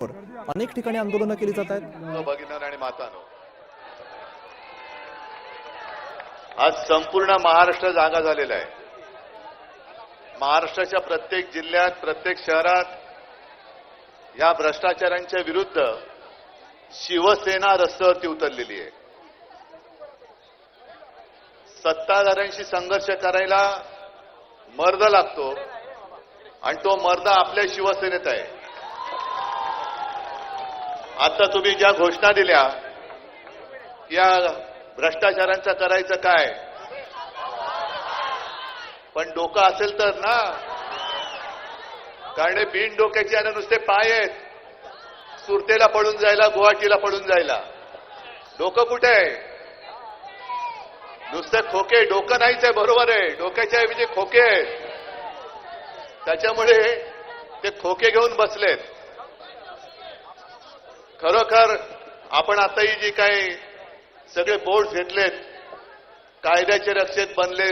अनेक ठिकाणी आंदोलनं केली जात आहेत. भगिनींनो आणि मातांनो, आज संपूर्ण महाराष्ट्र जागा झालेला आहे. महाराष्ट्राच्या प्रत्येक जिल्ह्यात, प्रत्येक शहरात या भ्रष्टाचारांच्या विरुद्ध शिवसेना रस्त्यावरती उतरलेली आहे. सत्ताधाऱ्यांशी संघर्ष करायला मर्द लागतो आणि तो मर्द आपल्या शिवसेनेत आहे. आता तुम्ही ज्या घोषणा दिल्या, या भ्रष्टाचारांचं करायचं काय, पण डोकं असेल तर ना, कारण बिन डोक्याचे आणि नुसते पाय आहेत. सुरतेला पडून जायला, गुवाहाटीला पडून जायला. डोकं कुठे आहे? नुसते खोके. डोकं नाहीच आहे, बरोबर आहे, डोक्याच्या ऐवजी खोके आहेत. त्याच्यामुळे ते खोके घेऊन बसलेत. खरोखर आपण आताही जी काही सगळे बोर्ड घेतलेत, कायद्याचे रक्षक बनले,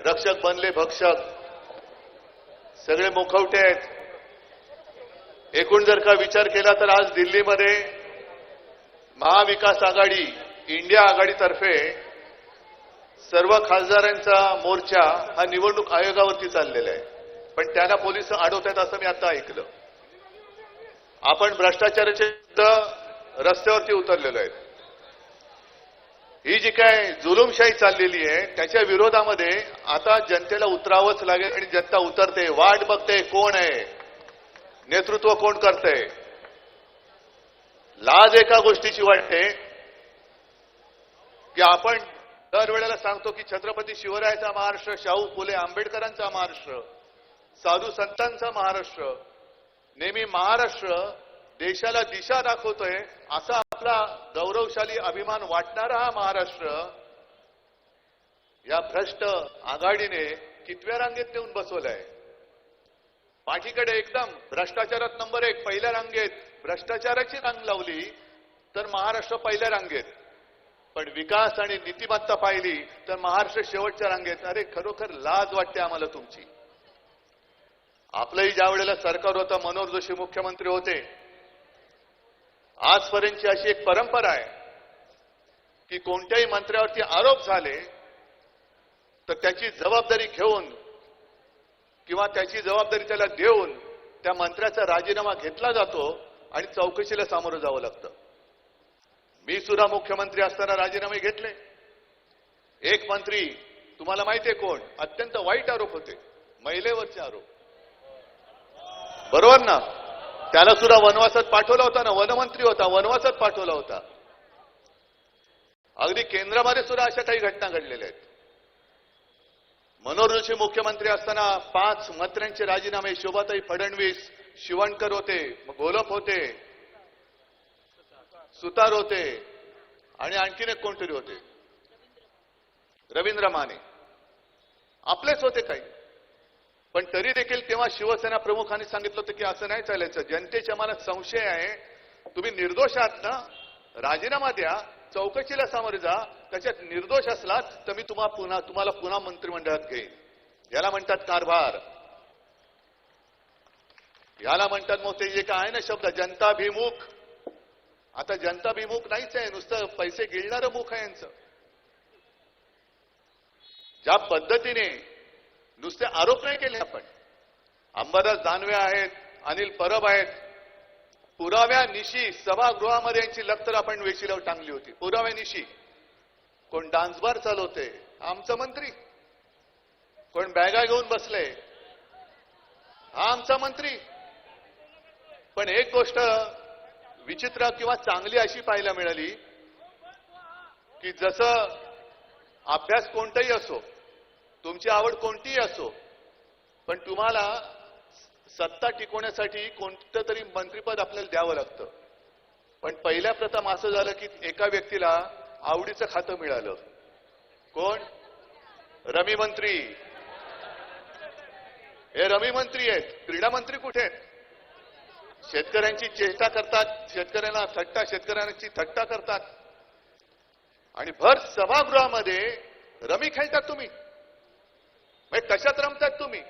रक्षक बनले भक्षक, सगळे मुखवटे आहेत. एकूण जर का विचार केला तर आज दिल्लीमध्ये महाविकास आघाडी, इंडिया आघाडीतर्फे सर्व खासदारांचा मोर्चा हा निवडणूक आयोगावरती चाललेला आहे. पण त्यांना पोलिस अडवतात असं मी आता ऐकलं. आपण भ्रष्टाचाराच्या विरुद्ध रस्त्यावरती उतरलेलो आहे. ही जी काय जुलूमशाही चाललेली आहे त्याच्या विरोधामध्ये आता जनतेला उतरावंच लागेल आणि जनता उतरते. वाट बघते कोण आहे, नेतृत्व कोण करते. लाज एका गोष्टीची वाटते की आपण दरवेळेला सांगतो की छत्रपती शिवरायाचा महाराष्ट्र, शाहू फुले आंबेडकरांचा महाराष्ट्र, साधू संतांचा महाराष्ट्र, नेहमी महाराष्ट्र देशाला दिशा दाखवतोय असा आपला गौरवशाली अभिमान वाटणारा हा महाराष्ट्र या भ्रष्ट आघाडीने कितव्या रांगेत नेऊन बसवलाय. पाठीकडे एकदम भ्रष्टाचारात नंबर 1 पहिल्या रांगेत भ्रष्टाचाराची रांग लावली तर महाराष्ट्र पहिल्या रांगेत, पण विकास आणि नीतिमत्ता पाहिली तर महाराष्ट्र शेवटच्या रांगेत. अरे खरोखर लाज वाटते आम्हाला तुमची. आपलंही ज्या वेळेला सरकार होतं, मनोहर जोशी मुख्यमंत्री होते, आजपर्यंतची अशी एक परंपरा आहे की कोणत्याही मंत्र्यावरती आरोप झाले तर त्याची जबाबदारी घेऊन किंवा त्याची जबाबदारी त्याला देऊन त्या मंत्र्याचा राजीनामा घेतला जातो आणि चौकशीला सामोरं जावं लागतं. मी सुद्धा मुख्यमंत्री असताना राजीनामे घेतले. एक मंत्री तुम्हाला माहिती आहे कोण, अत्यंत वाईट आरोप होते, महिलेवरचे आरोप, बरोबर ना. त्याला सुद्धा वनवासात पाठवला होता ना, वनमंत्री होता, वनवासात पाठवला होता. अगदी केंद्रामध्ये सुद्धा अशा काही घटना घडलेल्या आहेत. मनोहर जोशी मुख्यमंत्री असताना 5 मंत्र्यांचे राजीनामे, शोभाताई फडणवीस, शिवणकर होते, घोलप होते, सुतार होते आणि आणखीन एक कोणतरी होते, रवींद्र माने, आपलेच होते काही. पण तरी देखील तेव्हा शिवसेना प्रमुखांनी सांगितलं होतं की असं नाही चालायचं. जनतेच्या मनात संशय आहे, तुम्ही निर्दोष आहात ना, राजीनामा द्या, चौकशीला सामोरे जा. त्याच्यात निर्दोष असलात तर मी तुम्हाला पुन्हा मंत्रिमंडळात घेईन. याला म्हणतात कारभार, याला म्हणतात मग ते जे काय आहे ना शब्द, जनताभिमुख. आता जनताभिमुख नाहीच आहे, नुसतं पैसे गिळणारं मुख आहे यांचं. ज्या पद्धतीने नुसते आरोप नाही केले आपण. अंबादास दानवे आहेत, अनिल परब आहेत. पुराव्यानिशी सभागृहामध्ये यांची लक्तर आपण वेशीला टांगली होती. पुराव्यानिशी कोण डान्स बार चालवते, आमचा मंत्री. कोण बॅगा घेऊन बसले, हा आमचा मंत्री. पण एक गोष्ट विचित्र किंवा चांगली अशी पाहायला मिळाली की जसं अभ्यास कोणताही असो, तुमची आवड कोणतीही असो, पण तुम्हाला सत्ता टिकवण्यासाठी कोणतं तरी मंत्रिपद आपल्याला द्यावं लागतं. पण पहिल्या प्रथम असं झालं की एका व्यक्तीला आवडीचं खातं मिळालं. कोण? रमी मंत्री. हे रमी मंत्री आहेत. क्रीडा मंत्री कुठे आहेत? शेतकऱ्यांची चेष्टा करतात, शेतकऱ्यांची थट्टा करतात आणि भर सभागृहामध्ये रमी खेळतात तुम्ही. कशात रमतात तुम्ही?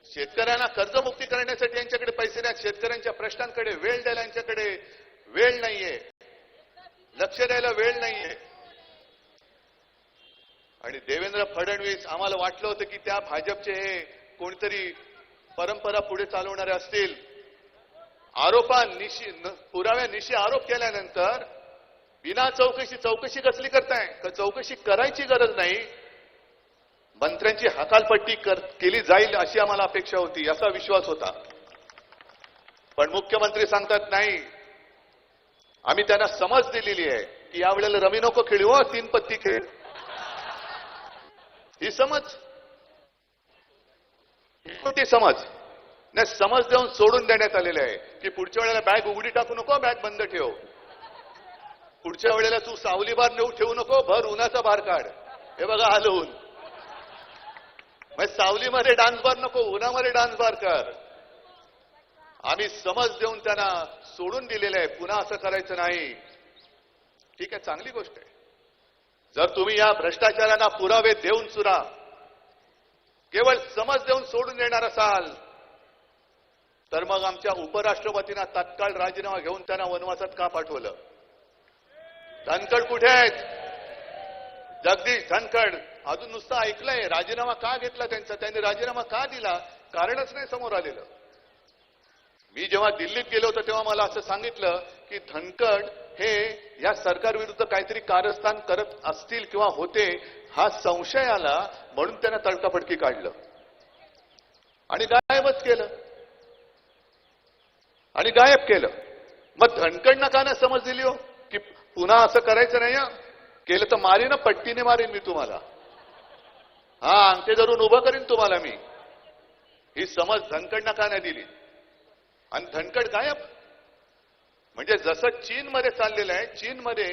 शेतकऱ्यांना कर्जमुक्ती करण्यासाठी यांच्याकडे पैसे नाहीत. शेतकऱ्यांच्या प्रश्नांकडे वेळ द्यायला यांच्याकडे वेळ नाहीये, लक्ष द्यायला वेळ नाहीये. आणि देवेंद्र फडणवीस, आम्हाला वाटलं होतं की त्या भाजपचे हे कोणीतरी परंपरा पुढे चालवणारे असतील. पुराव्यानिशी आरोप केल्यानंतर बिना चौकशी कसली करताय? चौकशी करायची गरज नाही, मंत्र्यांची हकालपट्टी केली जाईल अशी आम्हाला अपेक्षा होती, असा विश्वास होता. पण मुख्यमंत्री सांगतात नाही, आम्ही त्यांना समज दिलेली आहे की यावेळेला रमी नको खेळू, 3 पत्ती खेळ. ही समज, कोणती समज नाही, समज देऊन सोडून देण्यात आलेले आहे की पुढच्या वेळेला बॅग उघडी टाकू नको, बॅग बंद ठेव. पुढच्या वेळेला तू सावली बार नेऊ ठेवू नको, भर उन्हाचा बार काढ. हे बघा हलवून, सावलीमध्ये डान्स बार नको, उन्हामध्ये डान्स बार कर. आम्ही समज देऊन त्यांना सोडून दिलेलं आहे, पुन्हा असं करायचं नाही. ठीक आहे, चांगली गोष्ट आहे. जर तुम्ही या भ्रष्टाचारांना पुरावे देऊन सुद्धा केवळ समज देऊन सोडून देणार असाल तर मग आमच्या उपराष्ट्रपतींना तत्काळ राजीनामा घेऊन त्यांना वनवासात का पाठवलं? धनखड कुठे आहेत? जगदीश धनखड अजून नुसतं ऐकलंय, राजीनामा का घेतला त्यांचा? त्यांनी राजीनामा का दिला? कारणच नाही समोर आलेलं. मी जेव्हा दिल्लीत गेलो होतो तेव्हा मला असं सांगितलं की धनखड हे या सरकारविरुद्ध काहीतरी कारस्थान करत असतील किंवा होते, हा संशय आला म्हणून त्यांना तडकाफडकी काढलं आणि गायबच केलं आणि गायब केलं. मग धनखडनं का नाही समज दिली हो की पुन्हा असं करायचं नाही? केलं तर मारीन, पट्टीने मारीन मी तुम्हाला, अंगठे धरून उभं करीन तुम्हाला मी. ही समज धनखडनं का नाही दिली? आणि धनखड गायब. म्हणजे जसं चीनमध्ये चाललेलं आहे, चीनमध्ये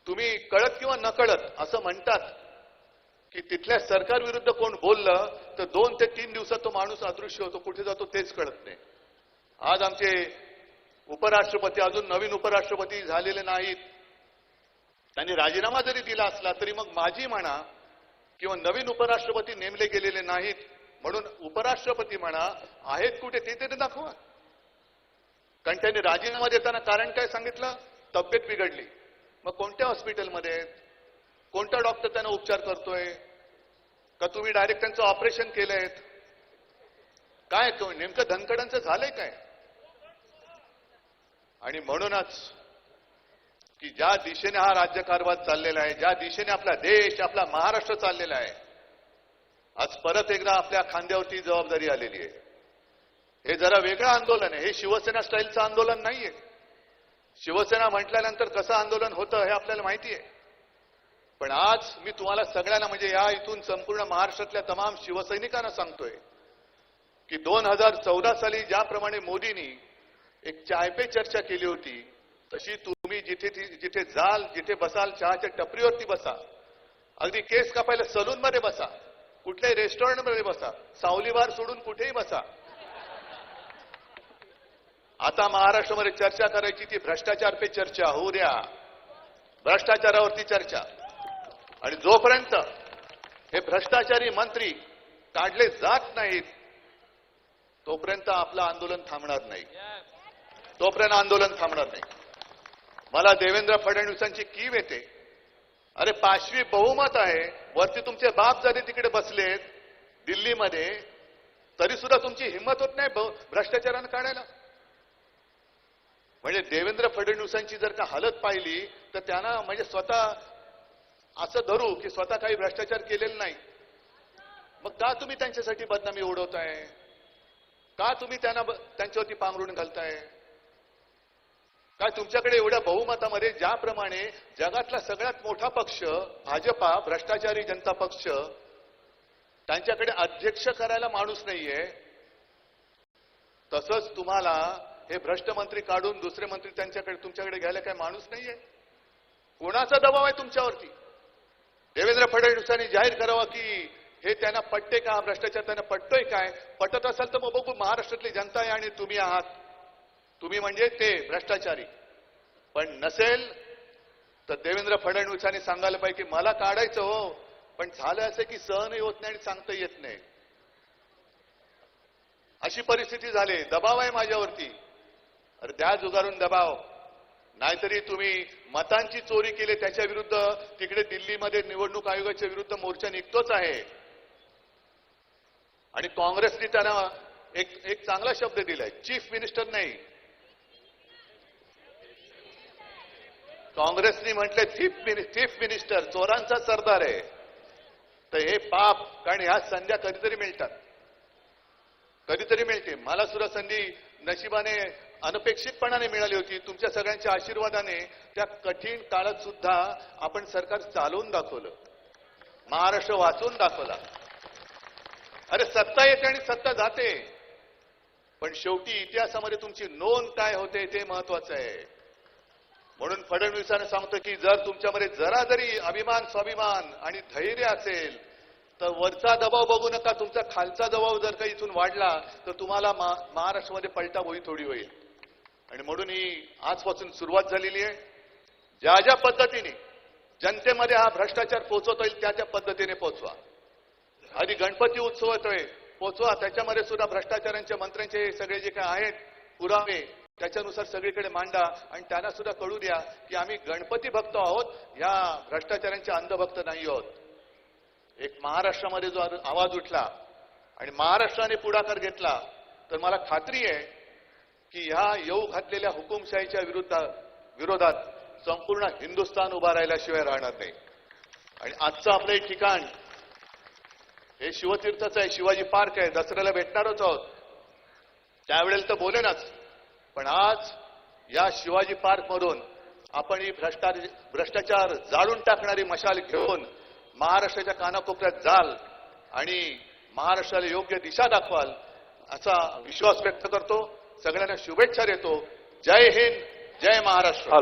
तुम्ही कळत किंवा नकळत असं म्हणतात की तिथल्या सरकारविरुद्ध कोण बोललं तर 2 ते 3 दिवसात तो माणूस अदृश्य होतो, कुठे जातो तेच कळत नाही. आज आमचे उपराष्ट्रपती, अजून नवीन उपराष्ट्रपती झालेले नाहीत, त्यांनी राजीनामा जरी दिला असला तरी मग माझी म्हणा किंवा नवीन उपराष्ट्रपती नेमले गेलेले नाहीत म्हणून उपराष्ट्रपती म्हणा आहेत कुठे ते तरी दाखवा. कारण त्यांनी राजीनामा देताना कारण काय सांगितलं? तब्येत बिघडली. मग कोणत्या हॉस्पिटलमध्ये आहेत? कोणता डॉक्टर त्यांना उपचार करतोय? का तुम्ही डायरेक्ट त्यांचं ऑपरेशन केलंय? काय नेमकं धनखडांचं झालंय काय? आणि म्हणूनच की ज्या दिशेने हा राज्यकारभार चाललेला आहे, ज्या दिशेने आपला देश, आपला महाराष्ट्र चाललेला आहे, आज परत एकदा आपल्या खांद्यावरती जबाबदारी आलेली आहे. हे जरा वेगळं आंदोलन आहे, हे शिवसेना स्टाईलचं आंदोलन नाहीये. शिवसेना म्हटल्यानंतर कसं आंदोलन होतं हे आपल्याला माहिती आहे. पण आज मी तुम्हाला सगळ्यांना, म्हणजे या इथून संपूर्ण महाराष्ट्रातल्या तमाम शिवसैनिकांना सांगतोय की 2014 साली ज्याप्रमाणे मोदींनी एक चाय पे चर्चा केली होती, तशी तुम्ही जिथे जाल, जिथे बसाल, चहाच्या टपरीवरती बसा, अगदी केस कापायला सलूनमध्ये बसा, कुठल्याही रेस्टॉरंटमध्ये बसा, सावलीबार सोडून कुठेही बसा. आता महाराष्ट्रामध्ये चर्चा करायची ती भ्रष्टाचार पे चर्चा होऊ द्या, भ्रष्टाचारावरती चर्चा. आणि जोपर्यंत हे भ्रष्टाचारी मंत्री काढले जात नाहीत तोपर्यंत आपलं आंदोलन थांबणार नाही, तोपर्यंत आंदोलन थांबणार नाही. मला देवेंद्र फडणवीसांची कीव येते. अरे 5वी बहुमत आहे, वरती तुमचे बाप जरी तिकडे बसलेत दिल्लीमध्ये, तरी सुद्धा तुमची हिंमत होत नाही भ्रष्टाचारानं काढायला. म्हणजे देवेंद्र फडणवीसांची जर का हालत पाहिली तर त्यांना म्हणजे स्वतः असं धरू की स्वतः काही भ्रष्टाचार केलेला नाही. मग का तुम्ही त्यांच्यासाठी बदनामी उडवताय? का तुम्ही त्यांच्यावरती पांघरून घालताय? काय तुमच्याकडे एवढ्या बहुमतामध्ये, ज्याप्रमाणे जगातला सगळ्यात मोठा पक्ष भाजपा, भ्रष्टाचारी जनता पक्ष, त्यांच्याकडे अध्यक्ष करायला माणूस नाहीये, तसंच तुम्हाला हे भ्रष्ट मंत्री काढून दुसरे मंत्री तुमच्याकडे घ्यायला काय माणूस नाहीये? कोणाचा दबाव आहे तुमच्यावरती? देवेंद्र फडणवीसांनी जाहीर करावं की हे त्यांना पटते का, भ्रष्टाचार त्यांना पटतोय काय? पटत असेल तर मग बघू, महाराष्ट्रातली जनता आहे आणि तुम्ही आहात, तुम्ही म्हणजे ते भ्रष्टाचारी. पण नसेल तर देवेंद्र फडणवीसांनी सांगायला पाहिजे की मला काढायचं हो, पण झालं असं की सहनही होत नाही आणि सांगता येत नाही. अशी परिस्थिती झाली, दबाव आहे माझ्यावरती. अरे द्या जुगारून दबाव. नाहीतरी तुम्ही मतांची चोरी केली त्याच्या विरुद्ध तिकडे दिल्लीमध्ये निवडणूक आयोगाच्या विरुद्ध मोर्चा निघतोच आहे. आणि काँग्रेसने त्यांना एक चांगला शब्द दिलाय, चीफ मिनिस्टर नाही, काँग्रेसने म्हटले चीफ मिनिस्टर, चोरांचा सरदार आहे. तर हे पाप, कारण ह्या संध्या कधीतरी मिळतात, कधीतरी मिळते. मला सुद्धा संधी नशिबाने अनपेक्षितपणाने मिळाली होती. तुमच्या सगळ्यांच्या आशीर्वादाने त्या कठीण काळात सुद्धा आपण सरकार चालवून दाखवलं, महाराष्ट्र वाचवून दाखवला. अरे सत्ता येते आणि सत्ता जाते, पण शेवटी इतिहासामध्ये तुमची नोंद काय होते ते महत्वाचं आहे. म्हणून फडणवीसांना सांगतो की जर तुमच्यामध्ये जरा जरी अभिमान, स्वाभिमान आणि धैर्य असेल तर वरचा दबाव बघू नका, तुमचा खालचा दबाव जर का इथून वाढला तर तुम्हाला महाराष्ट्रामध्ये पलटा होई थोडी होईल. आणि म्हणून ही आजपासून सुरुवात झालेली आहे. ज्या ज्या पद्धतीने जनतेमध्ये हा भ्रष्टाचार पोहोचवता येईल त्या त्या पद्धतीने पोहोचवा. आधी गणपती उत्सव येतोय, पोहोचवा, त्याच्यामध्ये सुद्धा भ्रष्टाचारांच्या मंत्र्यांचे सगळे जे काय आहेत पुरावे त्याच्यानुसार सगळीकडे मांडा आणि त्यांना सुद्धा कळू द्या की आम्ही गणपती भक्त आहोत, या भ्रष्टाचारांचे अंधभक्त नाही आहोत. एक महाराष्ट्रामध्ये जो आवाज उठला आणि महाराष्ट्राने पुढाकार घेतला तर मला खात्री आहे की ह्या येऊ घातलेल्या हुकुमशाहीच्या विरोधात संपूर्ण हिंदुस्थान उभा राहिल्याशिवाय राहणार नाही. आणि आजचं आपलं हे ठिकाण हे शिवतीर्थच आहे, शिवाजी पार्क आहे, दसऱ्याला भेटणारच आहोत, त्यावेळेला तर बोलेनाच. पण आज या शिवाजी पार्क मधून आपण ही भ्रष्टाचार जाळून टाकणारी मशाल घेऊन महाराष्ट्राच्या कानाकोपऱ्यात जाल आणि महाराष्ट्राला योग्य दिशा दाखवाल असा विश्वास व्यक्त करतो. सगळ्यांना शुभेच्छा देतो. जय हिंद, जय महाराष्ट्र.